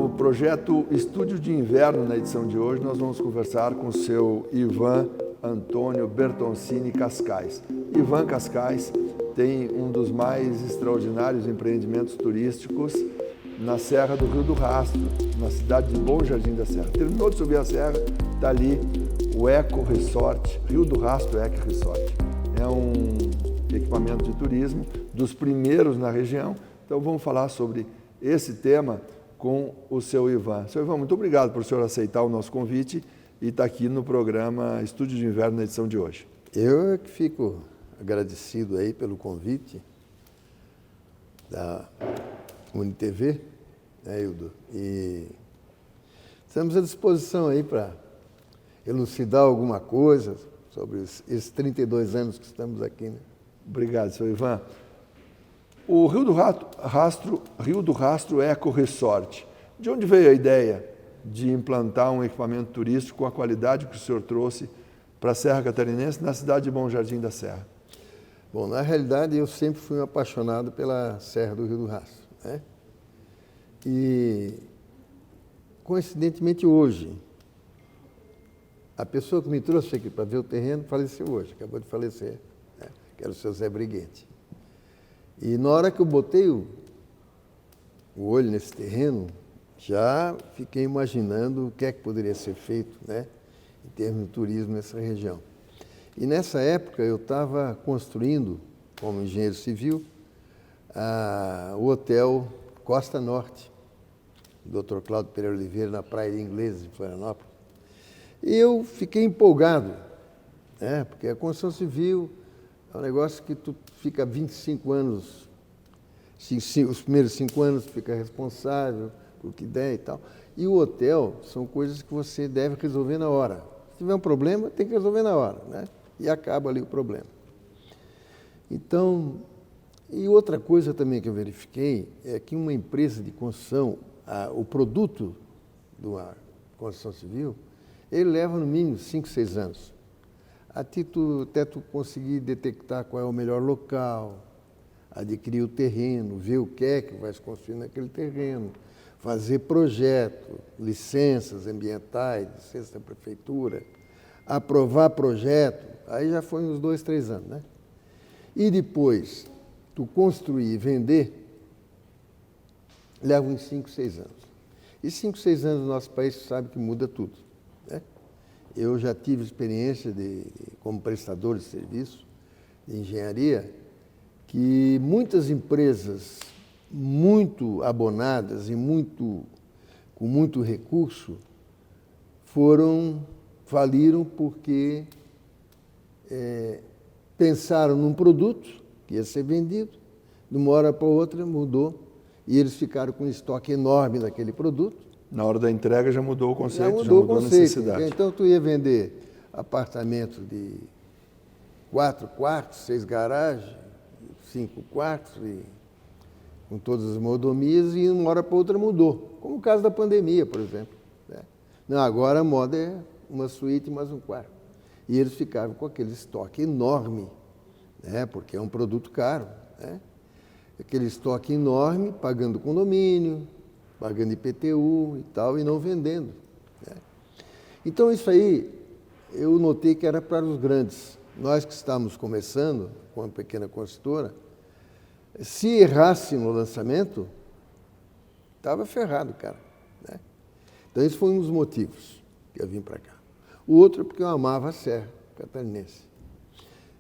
No projeto Estúdio de Inverno, na edição de hoje, nós vamos conversar com o seu Ivan Antônio Bertoncini Cascais. Ivan Cascais tem um dos mais extraordinários empreendimentos turísticos na Serra do Rio do Rastro, na cidade de Bom Jardim da Serra. Terminou de subir a serra, está ali o Eco Resort, Rio do Rastro Eco Resort. É um equipamento de turismo dos primeiros na região. Então vamos falar sobre esse tema com o seu Ivan. Seu Ivan, muito obrigado por o senhor aceitar o nosso convite e estar aqui no programa Estúdio de Inverno na edição de hoje. Eu é que fico agradecido aí pelo convite da UniTV, né, Hildo? E estamos à disposição aí para elucidar alguma coisa sobre esses 32 anos que estamos aqui, né? Obrigado, seu Ivan. O Rio do Rastro Eco Resort. De onde veio a ideia de implantar um equipamento turístico com a qualidade que o senhor trouxe para a Serra Catarinense, na cidade de Bom Jardim da Serra? Bom, na realidade, eu sempre fui um apaixonado pela Serra do Rio do Rastro, né? E, coincidentemente, hoje, a pessoa que me trouxe aqui para ver o terreno faleceu hoje, acabou de falecer, né? Que era o seu Zé Briguente. E na hora que eu botei o olho nesse terreno, já fiquei imaginando o que é que poderia ser feito, né, em termos de turismo nessa região. E nessa época eu estava construindo, como engenheiro civil, o Hotel Costa Norte, do Dr. Cláudio Pereira Oliveira, na Praia de Ingleses, em Florianópolis. E eu fiquei empolgado, né, porque a construção civil é um negócio que tu fica 25 anos, os primeiros 5 anos fica responsável por que der e tal. E o hotel são coisas que você deve resolver na hora. Se tiver um problema, tem que resolver na hora, né? E acaba ali o problema. Então, e outra coisa também que eu verifiquei é que uma empresa de construção, o produto de uma construção civil, ele leva no mínimo 5, 6 anos. Até tu conseguir detectar qual é o melhor local, adquirir o terreno, ver o que é que vai se construir naquele terreno, fazer projeto, licenças ambientais, licença da prefeitura, aprovar projeto, aí já foi uns 2, 3 anos, né? E depois, tu construir e vender, leva uns 5, 6 anos. E 5, 6 anos no nosso país, tu sabe que muda tudo, né? Eu já tive experiência como prestador de serviço de engenharia, que muitas empresas muito abonadas e com muito recurso faliram porque pensaram num produto que ia ser vendido, de uma hora para outra mudou, e eles ficaram com um estoque enorme daquele produto. Na hora da entrega já mudou o conceito, Já mudou a necessidade. Então, tu ia vender apartamento de 4 quartos, 6 garagens, 5 quartos, com todas as mordomias, e de uma hora para outra mudou. Como o caso da pandemia, por exemplo, né? Não, agora a moda é uma suíte mais um quarto. E eles ficaram com aquele estoque enorme, né? Porque é um produto caro, né? Aquele estoque enorme, pagando condomínio, pagando IPTU e tal, e não vendendo, né? Então, isso aí, eu notei que era para os grandes. Nós que estamos começando, com uma pequena construtora, se errasse no lançamento, estava ferrado, cara, né? Então, esse foi um dos motivos que eu vim para cá. O outro é porque eu amava a Serra Catarinense.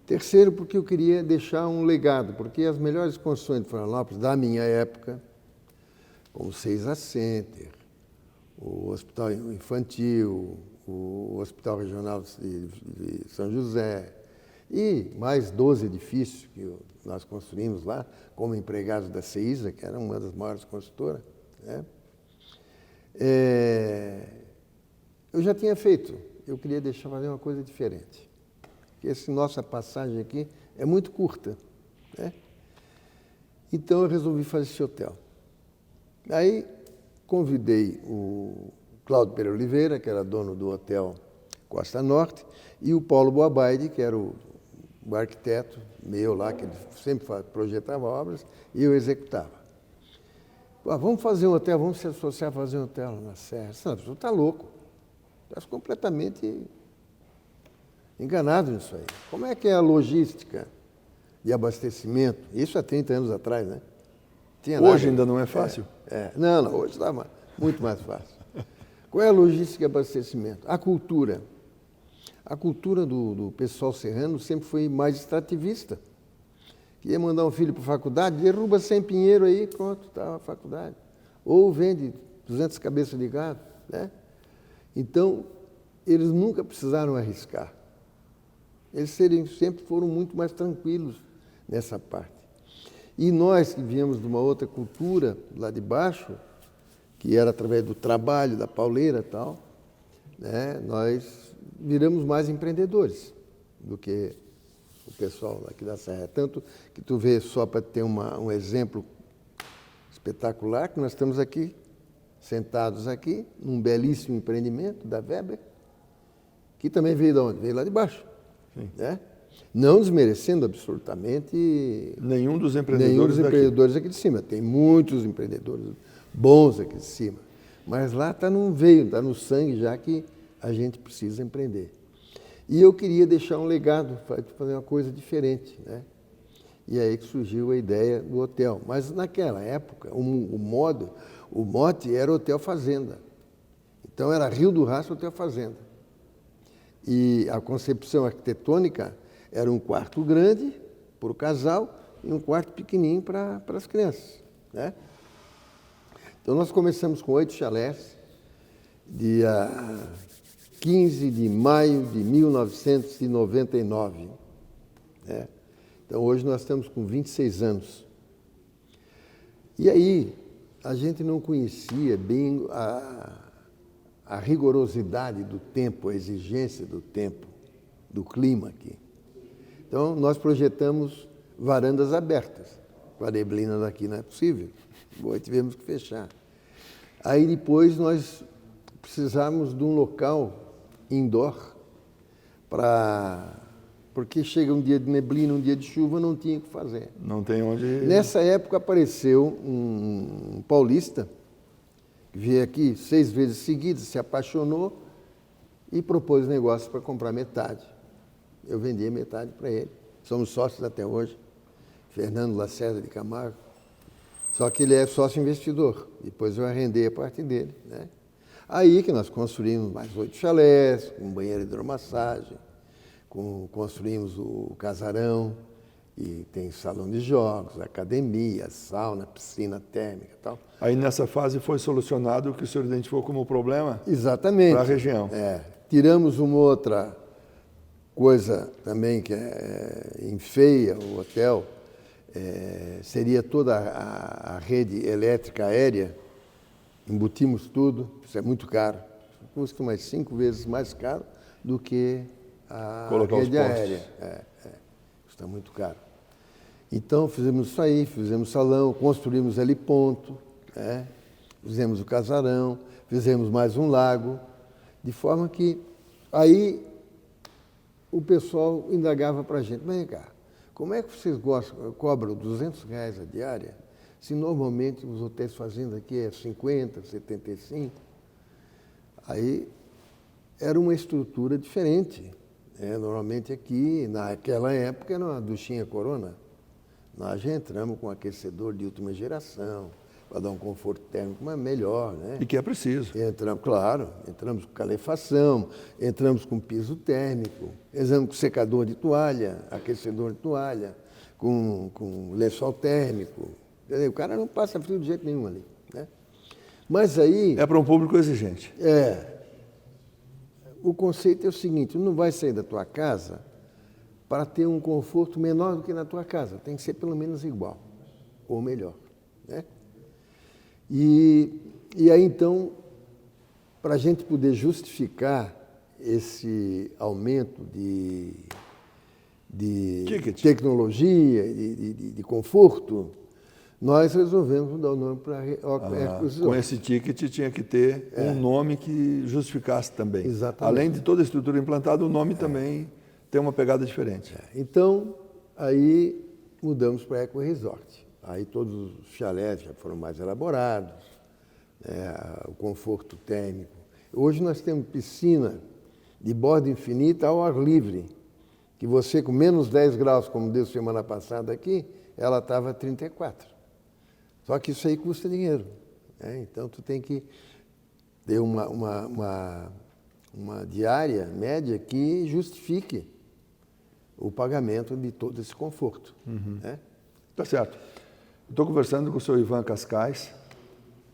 Terceiro, porque eu queria deixar um legado, porque as melhores construções de Florianópolis, da minha época, como o Seisa Center, o Hospital Infantil, o Hospital Regional de São José, e mais 12 edifícios que nós construímos lá, como empregados da CEISA, que era uma das maiores construtoras, né? Eu já tinha feito, eu queria fazer uma coisa diferente. Porque essa nossa passagem aqui é muito curta, né? Então eu resolvi fazer esse hotel. Aí convidei o Cláudio Pereira Oliveira, que era dono do Hotel Costa Norte, e o Paulo Boabaide, que era o arquiteto meu lá, que ele sempre projetava obras, e eu executava. Vamos fazer um hotel, vamos se associar a fazer um hotel na Serra. Não, você está louco. Está completamente enganado nisso aí. Como é que é a logística de abastecimento? Isso há 30 anos atrás, né? Hoje ainda não é fácil? Não, hoje está muito mais fácil. Qual é a logística de abastecimento? A cultura. A cultura do pessoal serrano sempre foi mais extrativista. Queria mandar um filho para a faculdade, derruba 100 pinheiro aí, pronto, está a faculdade. Ou vende 200 cabeças de gado, né? Então, eles nunca precisaram arriscar. Eles sempre foram muito mais tranquilos nessa parte. E nós que viemos de uma outra cultura lá de baixo, que era através do trabalho, da pauleira e tal, né, nós viramos mais empreendedores do que o pessoal aqui da Serra. Tanto que tu vê, só para ter um exemplo espetacular, que nós estamos aqui, sentados aqui, num belíssimo empreendimento da Weber, que também veio de onde? Veio lá de baixo. Né? Não desmerecendo absolutamente nenhum dos empreendedores aqui de cima. Tem muitos empreendedores bons aqui de cima. Mas lá está no veio, está no sangue já que a gente precisa empreender. E eu queria deixar um legado, fazer uma coisa diferente, né? E aí que surgiu a ideia do hotel. Mas naquela época, o mote era Hotel Fazenda. Então era Rio do Rastro Hotel Fazenda. E a concepção arquitetônica era um quarto grande para o casal e um quarto pequenininho para as crianças, né? Então nós começamos com 8 chalés, dia 15 de maio de 1999. Né? Então hoje nós estamos com 26 anos. E aí a gente não conhecia bem a rigorosidade do tempo, a exigência do tempo, do clima aqui. Então nós projetamos varandas abertas. Com a neblina daqui não é possível. Bom, tivemos que fechar. Aí depois nós precisamos de um local indoor, porque chega um dia de neblina, um dia de chuva, não tinha o que fazer. Não tem onde... Nessa época apareceu um paulista, que veio aqui 6 vezes seguidas, se apaixonou e propôs negócio para comprar metade. Eu vendi a metade para ele. Somos sócios até hoje, Fernando Lacerda de Camargo. Só que ele é sócio investidor, depois eu arrendei a parte dele, né? Aí que nós construímos mais 8 chalés, com banheiro de hidromassagem, construímos o casarão, e tem salão de jogos, academia, sauna, piscina térmica e tal. Aí nessa fase foi solucionado o que o senhor identificou como problema? Exatamente. Para a região. Tiramos uma outra coisa também que enfeia o hotel, seria toda a rede elétrica aérea, embutimos tudo, isso é muito caro, custa umas 5 vezes mais caro do que a rede aérea. Custa muito caro. Então fizemos isso aí, fizemos salão, construímos ali ponto, né? Fizemos o casarão, fizemos mais um lago, de forma que aí o pessoal indagava para a gente, vem cá, como é que vocês cobram R$200 a diária, se normalmente os hotéis fazenda aqui é 50, 75? Aí era uma estrutura diferente. Normalmente aqui, naquela época, era uma duchinha Corona. Nós já entramos com aquecedor de última geração, para dar um conforto térmico melhor, né? E que é preciso. Entramos com calefação, entramos com piso térmico, entramos com secador de toalha, aquecedor de toalha, com lençol térmico. O cara não passa frio de jeito nenhum ali, né? Mas aí... É para um público exigente. O conceito é o seguinte, não vai sair da tua casa para ter um conforto menor do que na tua casa. Tem que ser pelo menos igual, ou melhor, né? E aí, então, para a gente poder justificar esse aumento de tecnologia, de conforto, nós resolvemos dar o nome para com esse ticket tinha que ter um nome que justificasse também. Exatamente. Além de toda a estrutura implantada, o nome também tem uma pegada diferente. Então, aí mudamos para Eco Resort. Aí todos os chalés já foram mais elaborados, né, o conforto térmico. Hoje nós temos piscina de borda infinita ao ar livre, que você com menos 10 graus, como deu semana passada aqui, ela estava 34. Só que isso aí custa dinheiro, né? Então tu tem que ter uma diária média que justifique o pagamento de todo esse conforto. Né? Tá certo. Estou conversando com o seu Ivan Cascais,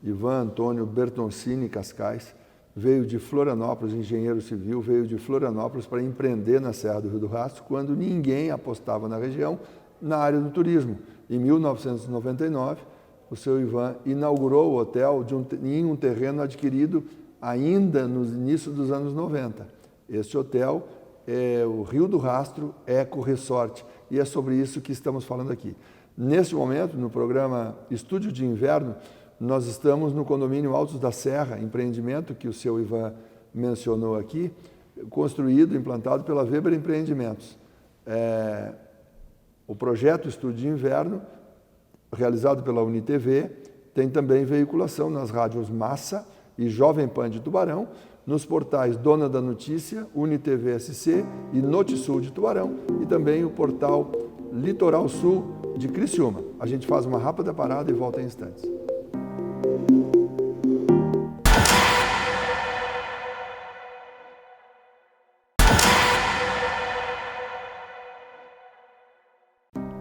Ivan Antônio Bertoncini Cascais, veio de Florianópolis, engenheiro civil, veio de Florianópolis para empreender na Serra do Rio do Rastro, quando ninguém apostava na região, na área do turismo. Em 1999, o seu Ivan inaugurou o hotel em um terreno adquirido ainda no início dos anos 90. Este hotel é o Rio do Rastro Eco Resort, e é sobre isso que estamos falando aqui. Neste momento, no programa Estúdio de Inverno, nós estamos no condomínio Altos da Serra, empreendimento que o seu Ivan mencionou aqui, construído, implantado pela Weber Empreendimentos. O projeto Estúdio de Inverno, realizado pela UniTV, tem também veiculação nas rádios Massa e Jovem Pan de Tubarão, nos portais Dona da Notícia, UniTV SC e Notisul de Tubarão, e também o portal Litoral Sul de Criciúma. A gente faz uma rápida parada e volta em instantes.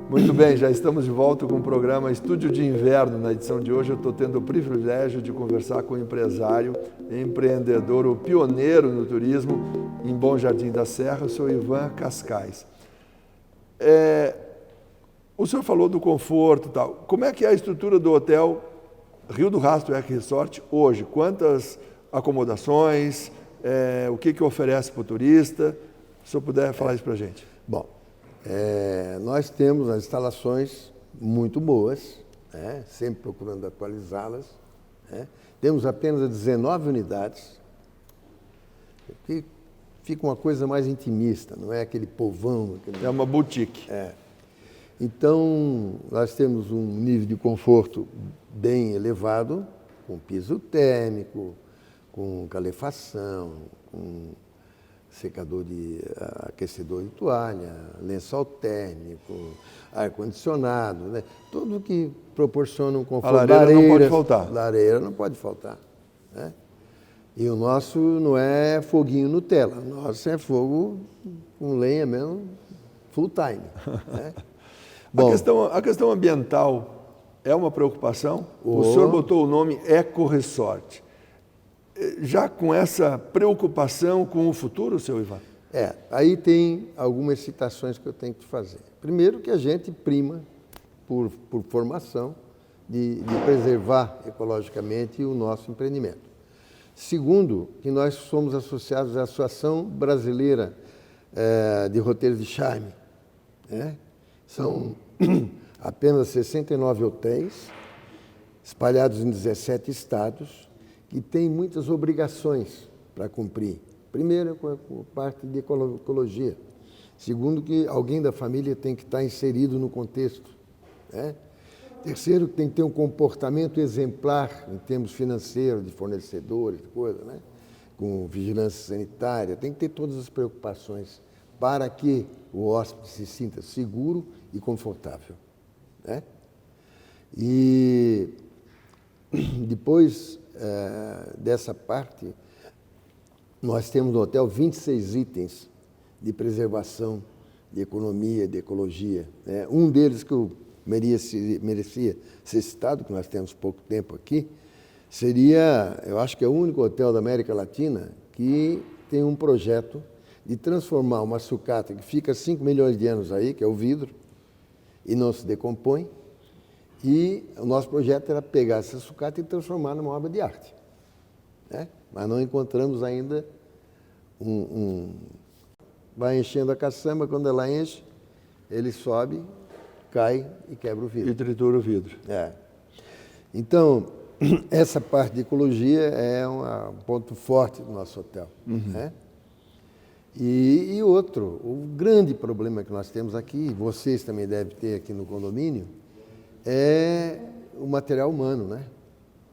Muito bem, já estamos de volta com o programa Estúdio de Inverno. Na edição de hoje eu estou tendo o privilégio de conversar com o empresário, empreendedor, o pioneiro no turismo em Bom Jardim da Serra, o seu Ivan Cascais. O senhor falou do conforto e tal. Como é que é a estrutura do hotel Rio do Rastro Eco Resort hoje? Quantas acomodações? O que oferece para o turista? Se o senhor puder falar isso para a gente. Bom, nós temos as instalações muito boas, né? Sempre procurando atualizá-las. Né? Temos apenas 19 unidades, que fica uma coisa mais intimista, não é aquele povão. É uma boutique. Então, nós temos um nível de conforto bem elevado, com piso térmico, com calefação, com aquecedor de toalha, lençol térmico, ar-condicionado, né? Tudo que proporciona um conforto. A lareira não pode faltar. Lareira não pode faltar. Né? E o nosso não é foguinho Nutella, o nosso é fogo com lenha mesmo, full time. Né? Bom, a questão ambiental é uma preocupação? O senhor botou o nome Eco Resort. Já com essa preocupação com o futuro, seu Ivan? Aí tem algumas citações que eu tenho que fazer. Primeiro, que a gente prima por formação de preservar ecologicamente o nosso empreendimento. Segundo, que nós somos associados à Associação Brasileira de Roteiros de Charme. Né? São apenas 69 hotéis, espalhados em 17 estados, que têm muitas obrigações para cumprir. Primeiro, com a parte de ecologia. Segundo, que alguém da família tem que estar inserido no contexto. Né? Terceiro, que tem que ter um comportamento exemplar em termos financeiros, de fornecedores, de coisa, né? Com vigilância sanitária. Tem que ter todas as preocupações para que o hóspede se sinta seguro e confortável. Né? E depois dessa parte, nós temos no hotel 26 itens de preservação, de economia, de ecologia. Né? Um deles que eu merecia ser citado, que nós temos pouco tempo aqui, seria, eu acho que é o único hotel da América Latina que tem um projeto de transformar uma sucata que fica 5 milhões de anos aí, que é o vidro, e não se decompõe, e o nosso projeto era pegar essa sucata e transformar numa obra de arte. Né? Mas não encontramos ainda Vai enchendo a caçamba, quando ela enche, ele sobe, cai e quebra o vidro. E tritura o vidro. Então, essa parte de ecologia é um ponto forte do nosso hotel. Né? E outro, o grande problema que nós temos aqui, vocês também devem ter aqui no condomínio, é o material humano, né?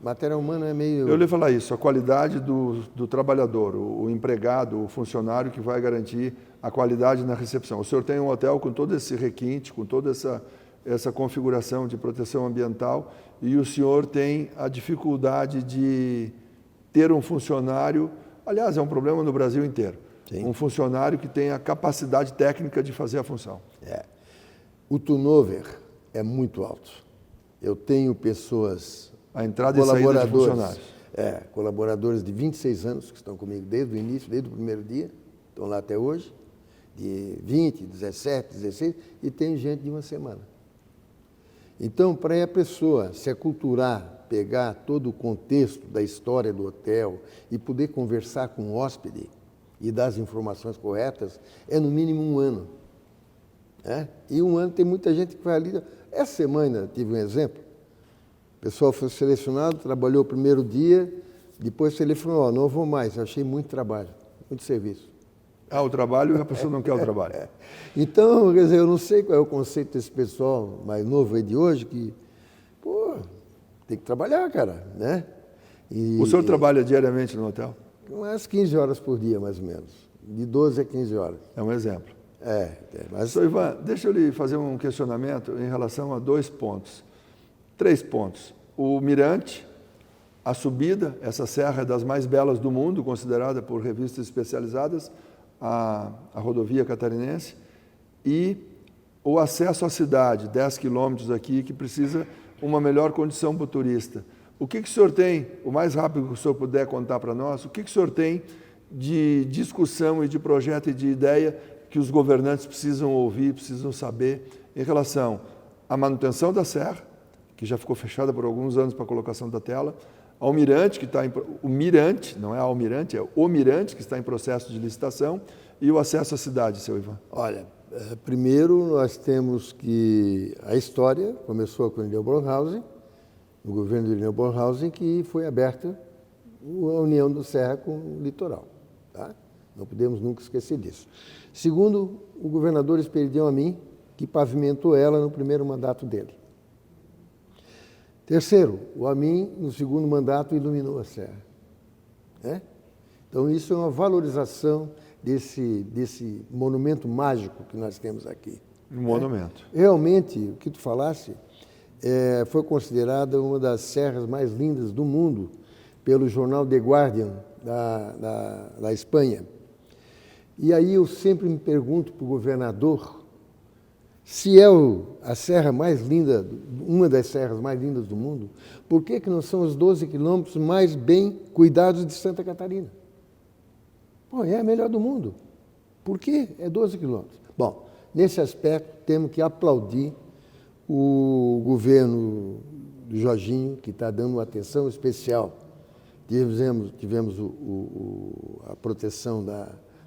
O material humano é meio... Eu lhe falar isso, a qualidade do trabalhador, o empregado, o funcionário que vai garantir a qualidade na recepção. O senhor tem um hotel com todo esse requinte, com toda essa configuração de proteção ambiental, e o senhor tem a dificuldade de ter um funcionário, aliás, é um problema no Brasil inteiro, Sim. Um funcionário que tenha a capacidade técnica de fazer a função. O turnover é muito alto. Eu tenho pessoas... A entrada e saída de funcionários. Colaboradores de 26 anos que estão comigo desde o início, desde o primeiro dia, estão lá até hoje, de 20, 17, 16, e tem gente de uma semana. Então, para a pessoa se aculturar, pegar todo o contexto da história do hotel e poder conversar com o hóspede e dar as informações corretas, é no mínimo um ano. E um ano tem muita gente que vai ali. Essa semana tive um exemplo. O pessoal foi selecionado, trabalhou o primeiro dia, depois telefonou, não vou mais, eu achei muito trabalho, muito serviço. O trabalho e a pessoa não quer o trabalho. Então, quer dizer, eu não sei qual é o conceito desse pessoal mais novo aí de hoje, que, tem que trabalhar, cara, né? O senhor trabalha diariamente no hotel? Umas 15 horas por dia, mais ou menos, de 12 a 15 horas. É um exemplo. Mas... Sr. Ivan, deixa eu lhe fazer um questionamento em relação a 2 pontos. 3 pontos. O Mirante, a subida, essa serra é das mais belas do mundo, considerada por revistas especializadas, a rodovia catarinense, e o acesso à cidade, 10 quilômetros aqui, que precisa uma melhor condição para o turista. O que o senhor tem, o mais rápido que o senhor puder contar para nós, o que o senhor tem de discussão e de projeto e de ideia que os governantes precisam ouvir, precisam saber em relação à manutenção da serra, que já ficou fechada por alguns anos para a colocação da tela, ao Mirante, o Mirante, não é Almirante, é o Mirante, que está em processo de licitação, e o acesso à cidade, seu Ivan. Olha, primeiro nós temos que a história começou com o Irineu Bornhausen, no governo do Irineu Bornhausen, que foi aberta a união do Serra com o litoral. Tá? Não podemos nunca esquecer disso. Segundo, o governador Esperidião Amin, que pavimentou ela no primeiro mandato dele. Terceiro, o Amin, no segundo mandato, iluminou a serra. Então, isso é uma valorização desse monumento mágico que nós temos aqui. Um monumento. Realmente, o que tu falasse, foi considerada uma das serras mais lindas do mundo pelo jornal The Guardian, da Espanha. E aí eu sempre me pergunto para o governador, se é a serra mais linda, uma das serras mais lindas do mundo, por que não são os 12 quilômetros mais bem cuidados de Santa Catarina? É a melhor do mundo. Por que é 12 quilômetros? Bom, nesse aspecto, temos que aplaudir o governo do Jorginho, que está dando uma atenção especial. Tivemos a proteção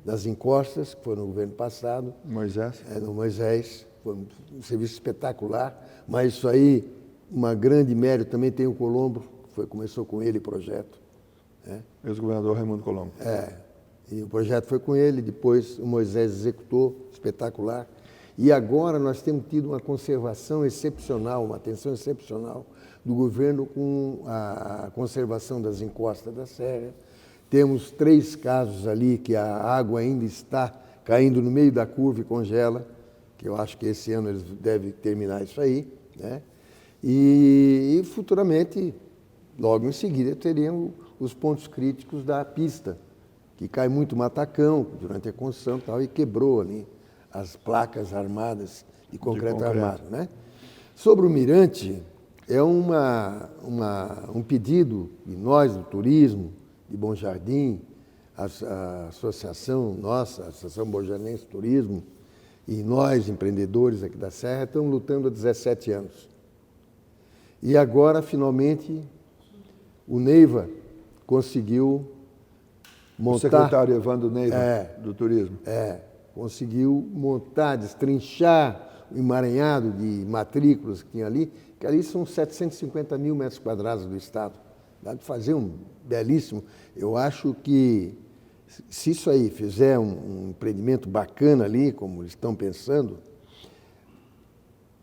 das encostas, que foi no governo passado. Moisés. No Moisés. Foi um serviço espetacular, mas isso aí, uma grande mérito, também tem o Colombo, começou com ele o projeto. Ex-governador Raimundo Colombo. E o projeto foi com ele, depois o Moisés executou, espetacular. E agora nós temos tido uma conservação excepcional, uma atenção excepcional do governo com a conservação das encostas da serra. Temos 3 casos ali que a água ainda está caindo no meio da curva e congela, que eu acho que esse ano eles devem terminar isso aí, né? E futuramente, logo em seguida, teriam os pontos críticos da pista, que cai muito matacão durante a construção e tal, e quebrou ali as placas armadas de concreto armado, né? Sobre o Mirante, é um pedido de nós, do turismo, de Bom Jardim, a associação nossa, a Associação Borjanense Turismo, e nós, empreendedores aqui da Serra, estamos lutando há 17 anos. E agora, finalmente, o Neiva conseguiu montar... O secretário Evandro Neiva, do Turismo. Conseguiu montar, destrinchar o emaranhado de matrículas que tinha ali, que ali são 750 mil metros quadrados do Estado. Dá de fazer um belíssimo... Eu acho que, se isso aí fizer um empreendimento bacana ali, como eles estão pensando,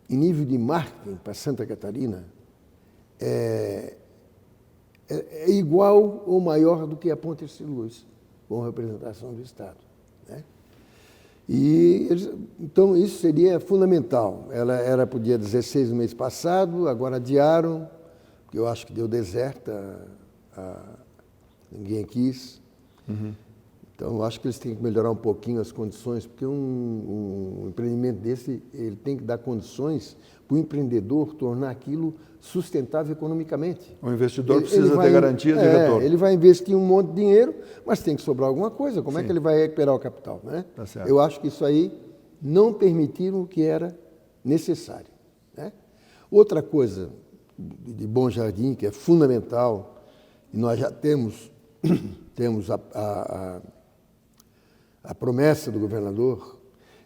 em nível de marketing para Santa Catarina, é igual ou maior do que a Ponte Ercílio Luz, com representação do Estado, né? Então, isso seria fundamental. Ela era para o dia 16 do mês passado, agora adiaram, porque eu acho que deu deserta, ninguém quis. Então, eu acho que eles têm que melhorar um pouquinho as condições, porque um empreendimento desse, ele tem que dar condições para o empreendedor tornar aquilo sustentável economicamente. O investidor precisa ter garantia de retorno. Ele vai investir um monte de dinheiro, mas tem que sobrar alguma coisa. Como é que ele vai recuperar o capital, né? Tá certo. Eu acho que isso aí não permitiram o que era necessário, né? Outra coisa de Bom Jardim, que é fundamental, e nós já temos a promessa do governador,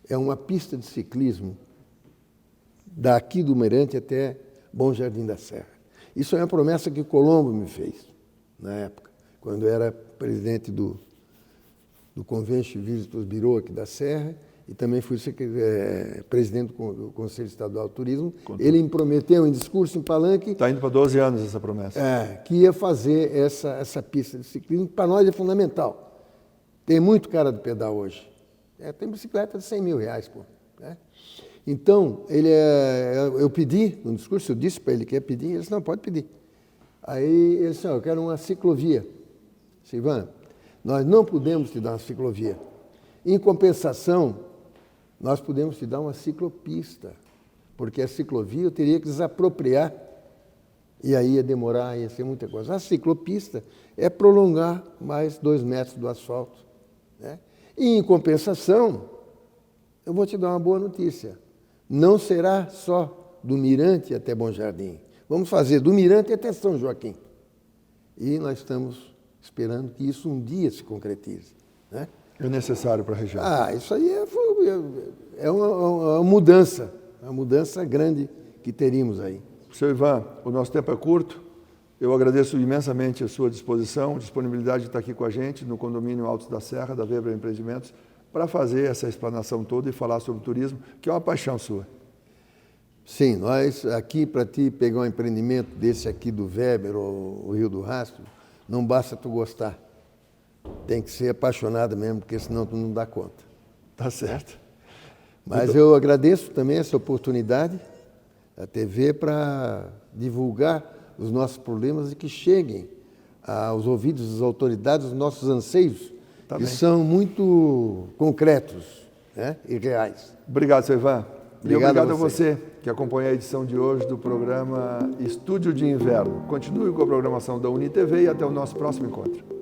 é uma pista de ciclismo daqui do Mirante até Bom Jardim da Serra. Isso é uma promessa que Colombo me fez, na época, quando eu era presidente do Convention Visitors Bureau aqui da Serra, e também fui presidente do Conselho Estadual de Turismo. Ele me prometeu em discurso em Palanque... Está indo para 12 anos essa promessa. Que ia fazer essa pista de ciclismo, para nós é fundamental. Tem muito cara de pedal hoje. Tem bicicleta de R$100 mil, pô, né? Então, eu pedi, no discurso, eu disse para ele que ia pedir, ele disse, não, pode pedir. Aí ele disse, eu quero uma ciclovia. Disse, Ivan, nós não podemos te dar uma ciclovia. Em compensação, nós podemos te dar uma ciclopista, porque a ciclovia eu teria que desapropriar, e aí ia demorar, ia ser muita coisa. A ciclopista é prolongar mais 2 metros do asfalto, né? E, em compensação, eu vou te dar uma boa notícia. Não será só do Mirante até Bom Jardim. Vamos fazer do Mirante até São Joaquim. E nós estamos esperando que isso um dia se concretize, né? É necessário para a região. Isso aí é uma mudança grande que teríamos aí. Seu Ivan, o nosso tempo é curto. Eu agradeço imensamente a sua disposição, disponibilidade de estar aqui com a gente no condomínio Altos da Serra, da Weber Empreendimentos, para fazer essa explanação toda e falar sobre turismo, que é uma paixão sua. Sim, nós aqui, para ti pegar um empreendimento desse aqui do Weber ou o Rio do Rastro, não basta tu gostar. Tem que ser apaixonado mesmo, porque senão tu não dá conta. Tá certo. Mas eu agradeço também essa oportunidade da TV para divulgar os nossos problemas e que cheguem aos ouvidos das autoridades os nossos anseios, que são muito concretos, né, e reais. Obrigado, seu Ivan. Obrigado a você que acompanha a edição de hoje do programa Estúdio de Inverno. Continue com a programação da UniTV e até o nosso próximo encontro.